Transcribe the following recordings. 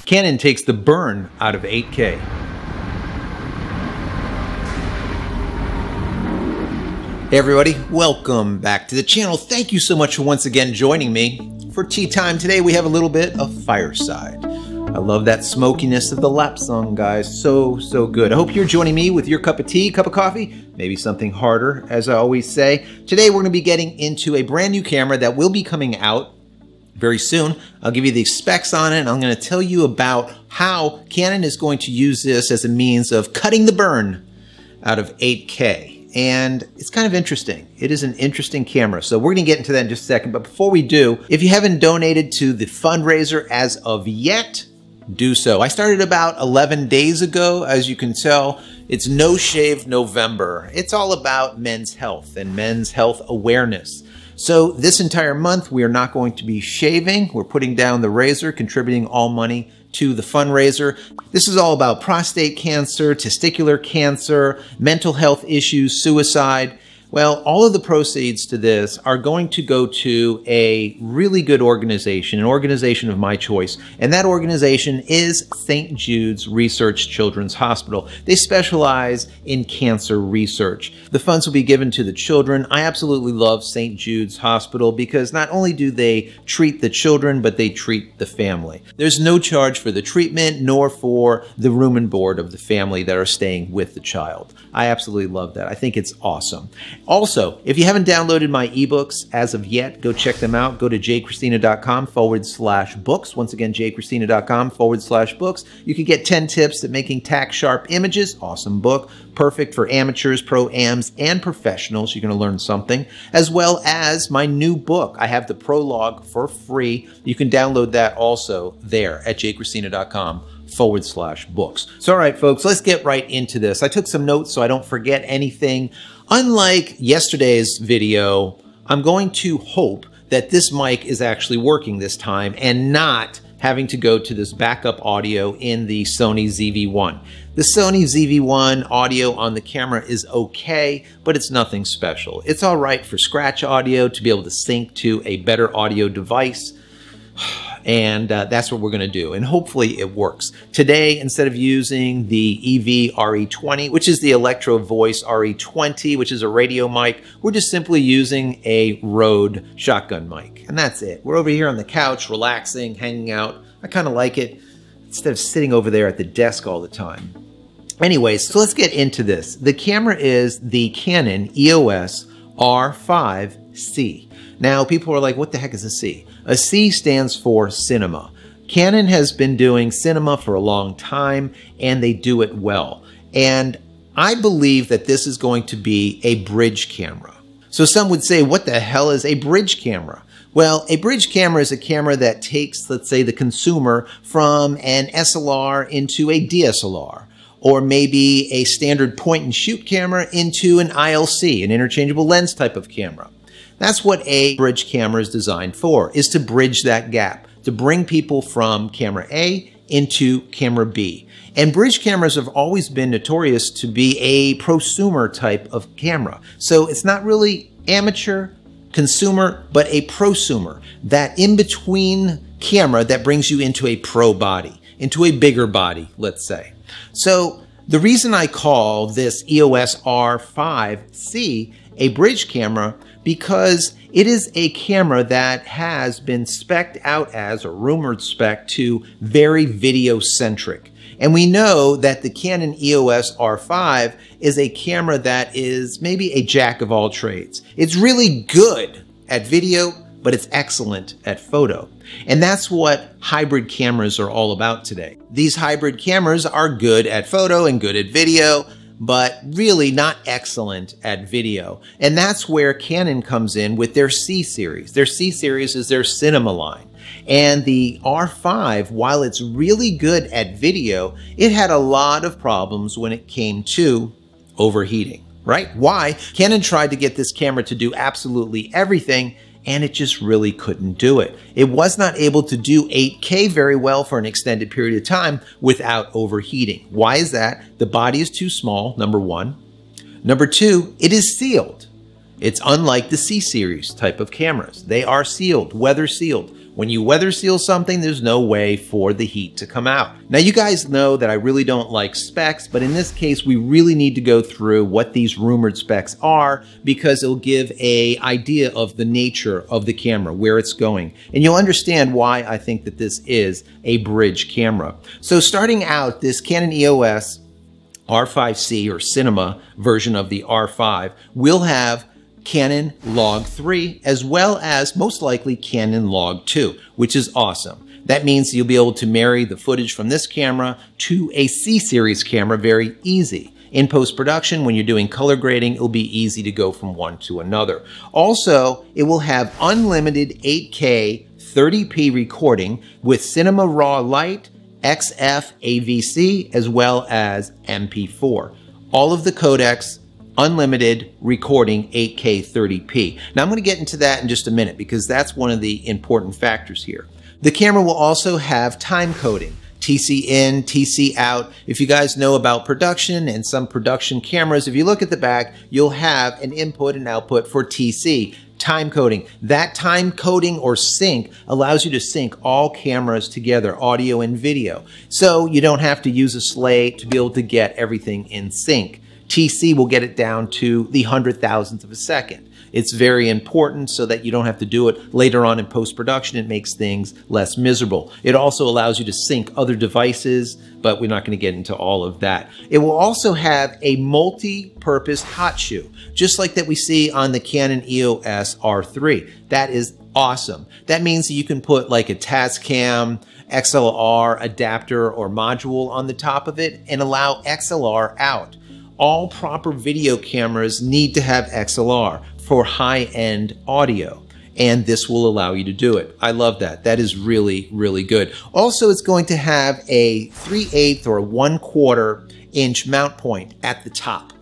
Canon takes the burn out of 8K. Hey everybody, welcome back to the channel. Thank you so much for once again joining me for tea time. Today we have a little bit of fireside. I love that smokiness of the lap song, guys. So good. I hope you're joining me with your cup of tea, cup of coffee, maybe something harder, as I always say. Today we're going to be getting into a brand new camera that will be coming out very soon. I'll give you the specs on it, and I'm going to tell you about how Canon is going to use this as a means of cutting the burn out of 8K. And it's kind of interesting. It is an interesting camera. So we're going to get into that in just a second. But before we do, if you haven't donated to the fundraiser as of yet, do so. I started about 11 days ago. As you can tell, it's No Shave November. It's all about men's health and men's health awareness. So this entire month, we are not going to be shaving. We're putting down the razor, contributing all money to the fundraiser. This is all about prostate cancer, testicular cancer, mental health issues, suicide. Well, all of the proceeds to this are going to go to a really good organization, an organization of my choice. And that organization is St. Jude's Research Children's Hospital. They specialize in cancer research. The funds will be given to the children. I absolutely love St. Jude's Hospital because not only do they treat the children, but they treat the family. There's no charge for the treatment nor for the room and board of the family that are staying with the child. I absolutely love that. I think it's awesome. Also, if you haven't downloaded my ebooks as of yet, go check them out. Go to JCristina.com/books. Once again, JCristina.com/books. You can get 10 tips at making tack sharp images. Awesome book. Perfect for amateurs, pro-ams, and professionals. You're going to learn something. As well as my new book. I have the prologue for free. You can download that also there at JCristina.com/books. So all right, folks, let's get right into this. I took some notes so I don't forget anything. Unlike yesterday's video, I'm going to hope that this mic is actually working this time and not having to go to this backup audio in the Sony ZV-1. The Sony ZV-1 audio on the camera is okay, but it's nothing special. It's all right for scratch audio to be able to sync to a better audio device. And that's what we're going to do. And hopefully it works. Today, instead of using the EV RE20, which is the Electro Voice RE20, which is a radio mic, we're just simply using a Rode shotgun mic. And that's it. We're over here on the couch, relaxing, hanging out. I kind of like it instead of sitting over there at the desk all the time. Anyways, so let's get into this. The camera is the Canon EOS R5c. Now, people are like, what the heck is a C? A C stands for cinema. Canon has been doing cinema for a long time, and they do it well. And I believe that this is going to be a bridge camera. So some would say, what the hell is a bridge camera? Well, a bridge camera is a camera that takes, let's say, the consumer from an SLR into a DSLR, or maybe a standard point-and-shoot camera into an ILC, an interchangeable lens type of camera. That's what a bridge camera is designed for, is to bridge that gap, to bring people from camera A into camera B. And bridge cameras have always been notorious to be a prosumer type of camera. So it's not really amateur, consumer, but a prosumer, that in-between camera that brings you into a pro body, into a bigger body, let's say. So the reason I call this EOS R5c a bridge camera, because it is a camera that has been spec'd out as, or rumored spec to, very video-centric. And we know that the Canon EOS R5 is a camera that is maybe a jack of all trades. It's really good at video, but it's excellent at photo. And that's what hybrid cameras are all about today. These hybrid cameras are good at photo and good at video, but really not excellent at video. And that's where Canon comes in with their C series. Their C series is their cinema line. And the R5, while it's really good at video, it had a lot of problems when it came to overheating, right? Why? Canon tried to get this camera to do absolutely everything, and it just really couldn't do it. It was not able to do 8K very well for an extended period of time without overheating. Why is that? The body is too small, number one. Number two, it is sealed. It's unlike the C series type of cameras. They are sealed, weather sealed. When you weather seal something, there's no way for the heat to come out. Now, you guys know that I really don't like specs, but in this case, we really need to go through what these rumored specs are because it'll give an idea of the nature of the camera, where it's going. And you'll understand why I think that this is a bridge camera. So starting out, this Canon EOS R5c or cinema version of the R5 will have Canon Log 3 as well as most likely Canon Log 2, which is awesome. That means you'll be able to marry the footage from this camera to a C series camera very easy. In post-production, when you're doing color grading, it'll be easy to go from one to another. Also, it will have unlimited 8K 30p recording with Cinema Raw Lite, XF AVC, as well as MP4. All of the codecs, unlimited recording 8K 30p. Now I'm going to get into that in just a minute because that's one of the important factors here. The camera will also have time coding, TC in, TC out. If you guys know about production and some production cameras, if you look at the back, you'll have an input and output for TC, time coding. That time coding or sync allows you to sync all cameras together, audio and video. So you don't have to use a slate to be able to get everything in sync. TC will get it down to the 100,000th of a second. It's very important so that you don't have to do it later on in post-production. It makes things less miserable. It also allows you to sync other devices, but we're not going to get into all of that. It will also have a multi-purpose hot shoe, just like that we see on the Canon EOS R3. That is awesome. That means that you can put like a Tascam XLR adapter or module on the top of it and allow XLR out. All proper video cameras need to have XLR for high-end audio, and this will allow you to do it. I love that. That is really, really good. Also, it's going to have a 3/8 or 1/4 inch mount point at the top.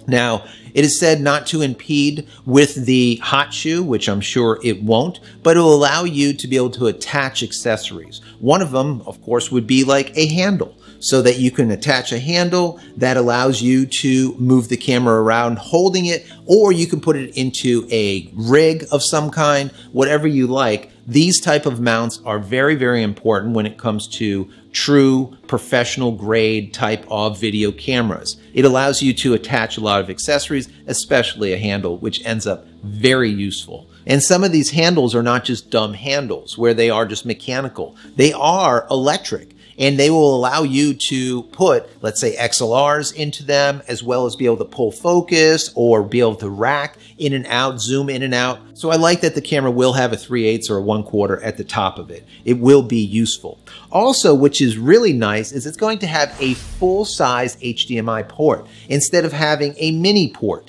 Now, it is said not to impede with the hot shoe, which I'm sure it won't, but it will allow you to be able to attach accessories. One of them, of course, would be like a handle, so that you can attach a handle that allows you to move the camera around holding it, or you can put it into a rig of some kind, whatever you like. These type of mounts are very, very important when it comes to true professional grade type of video cameras. It allows you to attach a lot of accessories, especially a handle, which ends up very useful. And some of these handles are not just dumb handles where they are just mechanical. They are electric. And they will allow you to put, let's say, XLRs into them, as well as be able to pull focus or be able to rack in and out, zoom in and out. So I like that the camera will have a 3/8 or a 1/4 at the top of it. It will be useful. Also, which is really nice, is it's going to have a full-size HDMI port instead of having a mini port.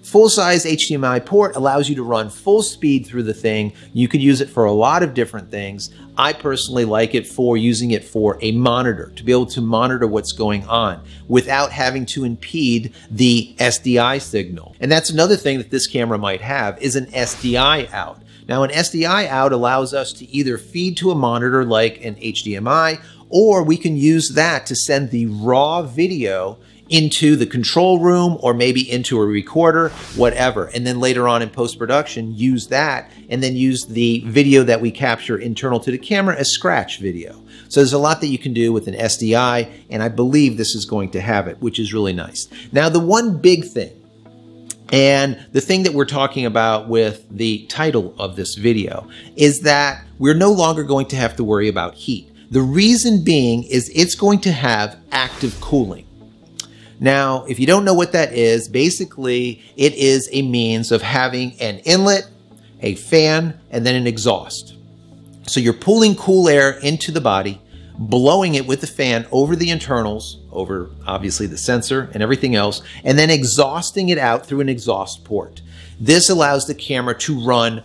Full-size HDMI port allows you to run full speed through the thing. You could use it for a lot of different things. I personally like it for using it for a monitor, to be able to monitor what's going on without having to impede the SDI signal. And that's another thing that this camera might have, is an SDI out. Now, an SDI out allows us to either feed to a monitor like an HDMI, or we can use that to send the raw video into the control room or maybe into a recorder, whatever. And then later on in post-production, use that and then use the video that we capture internal to the camera as scratch video. So there's a lot that you can do with an SDI, and I believe this is going to have it, which is really nice. Now, the one big thing, and the thing that we're talking about with the title of this video, is that we're no longer going to have to worry about heat. The reason being is it's going to have active cooling. Now, if you don't know what that is, basically it is a means of having an inlet, a fan, and then an exhaust. So you're pulling cool air into the body, blowing it with the fan over the internals, over obviously the sensor and everything else, and then exhausting it out through an exhaust port. This allows the camera to run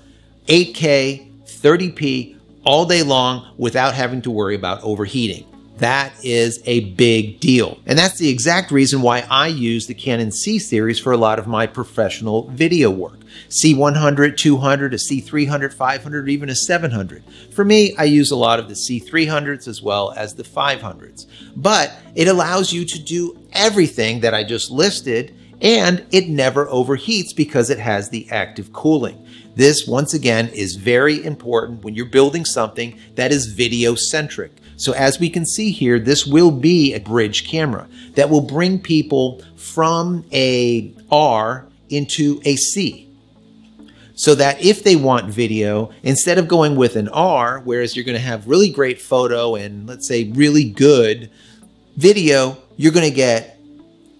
8K, 30p all day long without having to worry about overheating. That is a big deal. And that's the exact reason why I use the Canon C series for a lot of my professional video work. C100, 200, a C300, 500, or even a 700. For me, I use a lot of the C300s as well as the 500s. But it allows you to do everything that I just listed And it never overheats because it has the active cooling. This, once again, is very important when you're building something that is video-centric. So as we can see here, this will be a bridge camera that will bring people from a R into a C. So that if they want video, instead of going with an R, whereas you're going to have really great photo and let's say really good video, you're going to get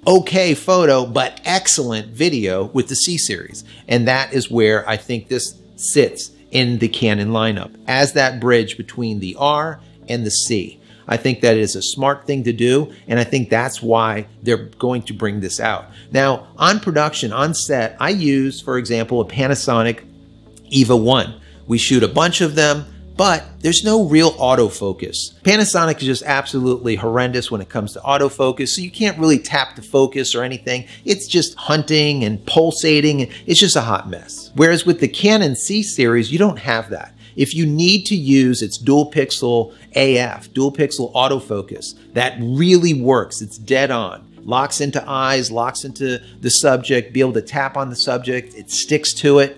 okay photo, but excellent video with the C series. And that is where I think this sits in the Canon lineup as that bridge between the R and the C. I think that is a smart thing to do, and I think that's why they're going to bring this out. Now, on production, on set, I use, for example, a Panasonic EVA 1. We shoot a bunch of them, but there's no real autofocus. Panasonic is just absolutely horrendous when it comes to autofocus, so you can't really tap the focus or anything. It's just hunting and pulsating, and it's just a hot mess. Whereas with the Canon C series, you don't have that. If you need to use its dual pixel AF, dual pixel autofocus, that really works. It's dead on. Locks into eyes, locks into the subject, be able to tap on the subject, it sticks to it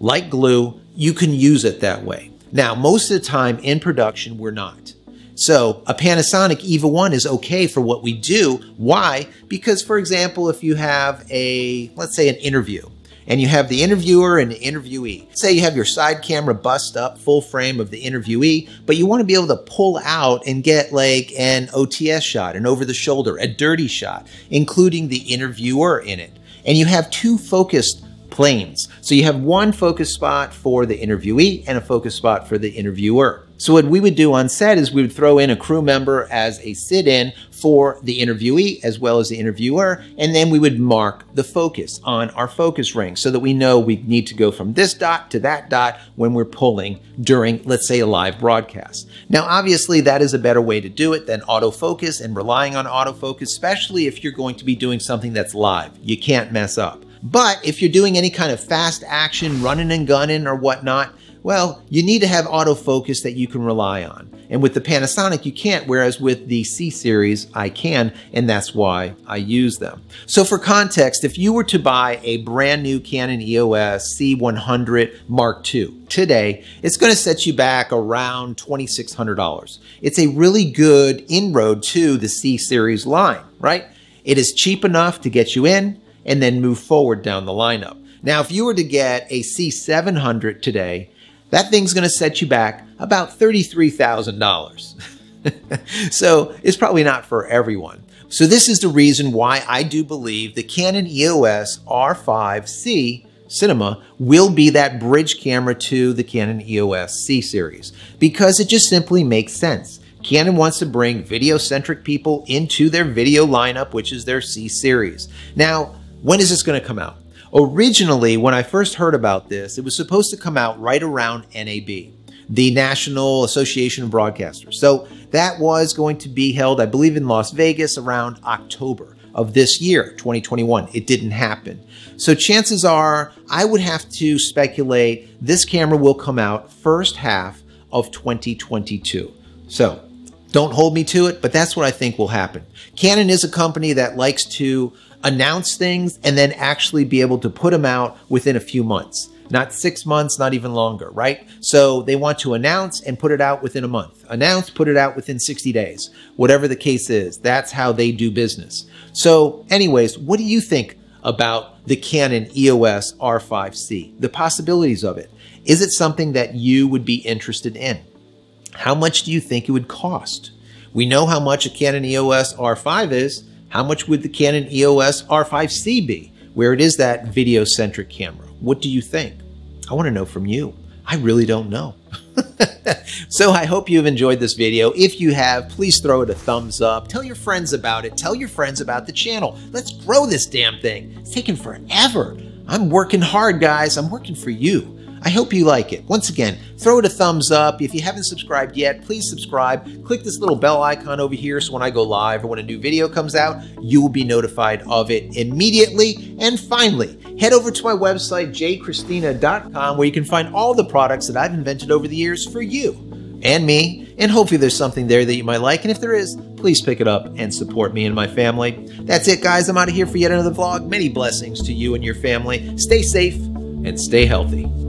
like glue. You can use it that way. Now, most of the time in production, we're not. So a Panasonic EVA 1 is okay for what we do. Why? Because, for example, if you have let's say an interview, and you have the interviewer and the interviewee. Say you have your side camera bust up, full frame of the interviewee, but you want to be able to pull out and get like an OTS shot, an over the shoulder, a dirty shot, including the interviewer in it. And you have two focused planes. So you have one focus spot for the interviewee and a focus spot for the interviewer. So what we would do on set is we would throw in a crew member as a sit-in for the interviewee as well as the interviewer, and then we would mark the focus on our focus ring so that we know we need to go from this dot to that dot when we're pulling during, let's say, a live broadcast. Now, obviously, that is a better way to do it than autofocus and relying on autofocus, especially if you're going to be doing something that's live. You can't mess up. But if you're doing any kind of fast action, running and gunning or whatnot, well, you need to have autofocus that you can rely on. And with the Panasonic, you can't, whereas with the C series, I can, and that's why I use them. So for context, if you were to buy a brand new Canon EOS C100 Mark II today, it's going to set you back around $2,600. It's a really good inroad to the C series line, right? It is cheap enough to get you in and then move forward down the lineup. Now, if you were to get a C700 today, that thing's going to set you back about $33,000. So it's probably not for everyone. So this is the reason why I do believe the Canon EOS R5c Cinema will be that bridge camera to the Canon EOS C series, because it just simply makes sense. Canon wants to bring video-centric people into their video lineup, which is their C series. Now, when is this going to come out? Originally, when I first heard about this, it was supposed to come out right around NAB, the National Association of Broadcasters. So that was going to be held, I believe, in Las Vegas around October of this year, 2021. It didn't happen. So chances are, I would have to speculate this camera will come out first half of 2022. So don't hold me to it, but that's what I think will happen. Canon is a company that likes to announce things and then actually be able to put them out within a few months. Not 6 months, not even longer, right? So they want to announce and put it out within a month. Announce, put it out within 60 days. Whatever the case is, that's how they do business. So anyways, what do you think about the Canon EOS R5c? The possibilities of it. Is it something that you would be interested in? How much do you think it would cost? We know how much a Canon EOS R5 is. How much would the Canon EOS R5c be, where it is that video-centric camera? What do you think? I want to know from you. I really don't know. So I hope you've enjoyed this video. If you have, please throw it a thumbs up. Tell your friends about it. Tell your friends about the channel. Let's grow this damn thing. It's taken forever. I'm working hard, guys. I'm working for you. I hope you like it. Once again, throw it a thumbs up. If you haven't subscribed yet, please subscribe. Click this little bell icon over here so when I go live or when a new video comes out, you will be notified of it immediately. And finally, head over to my website, JCristina.com, where you can find all the products that I've invented over the years for you. and me, and hopefully there's something there that you might like. And if there is, please pick it up and support me and my family. That's it, guys. I'm out of here for yet another vlog. Many blessings to you and your family. Stay safe and stay healthy.